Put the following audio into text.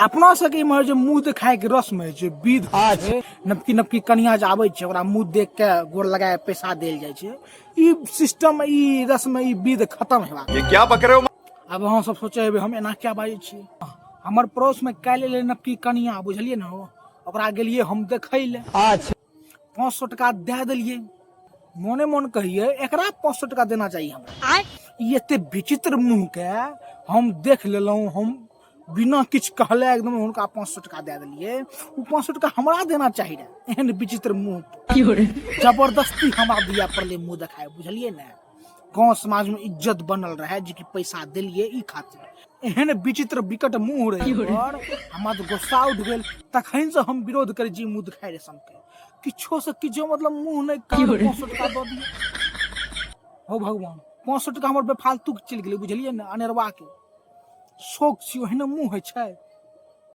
अपना सबके इम्हर जे मुंह देखाय के रस्म है जे विध छै, नवकी नवकी कनिया जे आबै छै ओकरा मुंह देख के गोर लगाए पैसा देल जाइ छै, ई सिस्टम ई रस्म ई विध खत्म हेबाक। ये क्या बक रहे हो? अब अहाँ सब सोचे हम एना क्या बाजै छी। हमर पड़ोस में काल्हि एलै नवकी कनिया, बुझलिए ने, ओकरा गेलिए हम देखै ले। 500 टका दे देलिए, मोने मन कहिए एकरा 500 टका देना चाहिए हमरा। ई एते विचित्र मुंह के हम देख लेलहुं, हम बिना किछ कहले एकदम उनका 500 टका दे दिलिए। वो 500 टका हमरा देना चाहिए रहे। एहन विचित्र मुंह जबरदस्ती हमरा दिया पड़ले मुंह देखाए, बुझलिए ने। गांव समाज में इज्जत बनल रहे जे कि पैसा दिलिए ई खातिर। एहन विचित्र विकट मुंह रहे और हमरा तो गुस्सा उठ गेल। तखन से हम विरोध करे जी मुंह दिखाए रे सबके, किछो से किछो मतलब मुंह नहीं कर 500 टका दे दिए। हो भगवान, 500 टका हमर बेफालतू चलि गेलै, बुझलिए ने। अनेरवा के शौक छी, ओहने मुंह है छै।